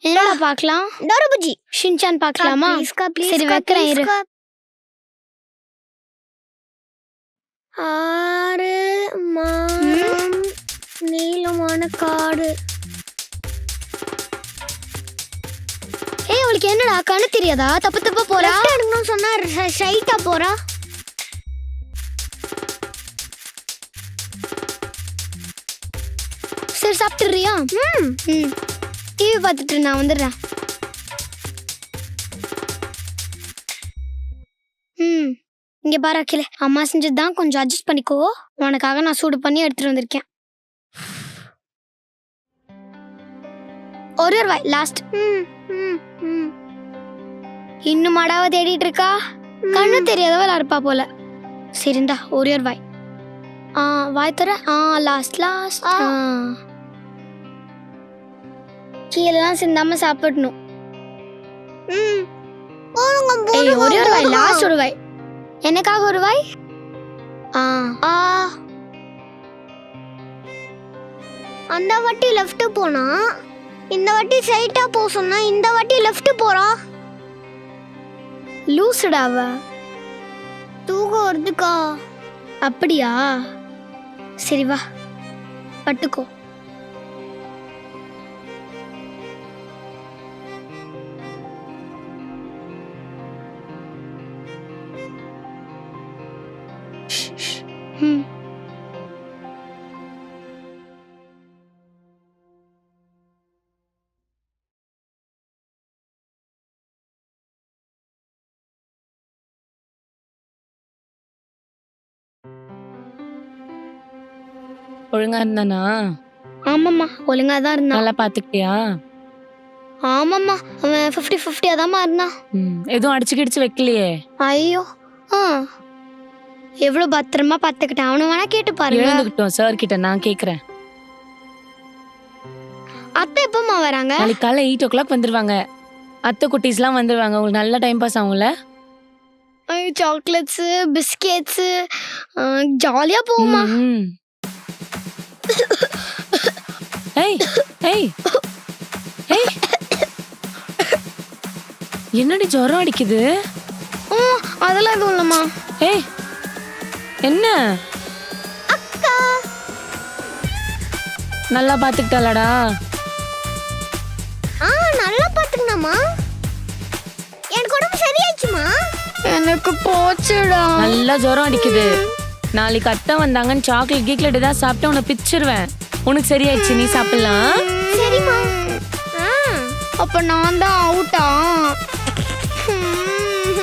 என்னடா பார்க்கலாம்? டோரபுஜி. ஷின்சான் பார்க்கலாமா? சரி வைக்கிறேன் இரு. 6 மாதம் நீளமான காடு. ஏய் அவளுக்கு என்னடா கண்ணு தெரியாதா? தப்பு தப்பா போறா. எடுக்கணும் சொன்னா ஸ்ட்ரைட்டா போறா. சரி சாப்பிட்டுறியா? டிவி பார்த்துட்டு நான் வந்துடுறேன். இங்க பாரு அகில, அம்மா செஞ்சதுதான், கொஞ்சம் அட்ஜஸ்ட் பண்ணிக்கோ. உனக்காக நான் சூடு பண்ணி எடுத்துட்டு வந்திருக்கேன். ஒரு வாய் லாஸ்ட். இன்னும் மடாவை தேடிட்டு இருக்கா? கண்ணு தெரியாதவள் இருப்பா போல. சரிந்தா ஒரே ஒரு வாய். வாய் தர. Last last. கீழெல்லாம் சிந்தாம சாப்பிடணும். ஒரே ஒரு வாய், லாஸ்ட் ஒரு வாய். எனக்காக ஒரு வாய். அந்த வாட்டி லெஃப்ட் போனா, இந்த வாட்டி ஸ்ட்ரைட்டா போ சொன்னா இந்த வாட்டி லெஃப்ட் போறா. லூசுடாவ. தூக்கம் வருதுக்கா. அப்படியா? சரி வா பட்டுக்கோ. ஒழுங்கா இருந்தானா? ஆமாம்மா ஒழுங்கா தான் இருந்தான். நல்லா பாத்துக்கிட்டியா? ஆமாம்மா அவன் 50-50 அதாம்மா இருந்தான். எதுவும் அடிச்சு கிடிச்சு வைக்கலையே? ஐயோ எவ்வளவு பத்திரமா பாத்துக்கிட்டேன். அவனு வேணா கேட்டு பாருங்க. எழுந்துக்கிட்டோம் சார் கிட்ட, நான் கேக்குறேன். அத்தை எப்பமா வராங்க? நாளைக்கு காலை 8 o'clock வந்துருவாங்க. அத்தை குட்டீஸ்லாம் வந்துருவாங்க. உங்களுக்கு நல்ல டைம் பாஸ் ஆகும்ல? சாக்லேட்ஸ் பிஸ்கெட்ஸ் ஜாலியா போகுமா? ஏய் ஏய் ஏய், என்னடி ஜுரம் அடிக்குது? அதெல்லாம் எதுவும் இல்லம்மா. ஏய் என்ன அக்கா நல்லா பாத்துக்கிட்டாளடா? நல்லா பாத்துக்கணுமா? எனக்கு உடம்பு சரியாச்சுமா? எனக்கு போச்சுடா. நல்லா ஜுரம் அடிக்குது. நாளைக்கு அத்தை வந்தாங்கன்னு சாக்லேட் கீக்லேட் ஏதாவது சாப்பிட்டு உன்னை பிச்சிருவேன். உனக்கு சரியாயிடுச்சு, நீ சாப்பிடலாம். சரிம்மா. அப்ப நான் தான் அவுட்டா?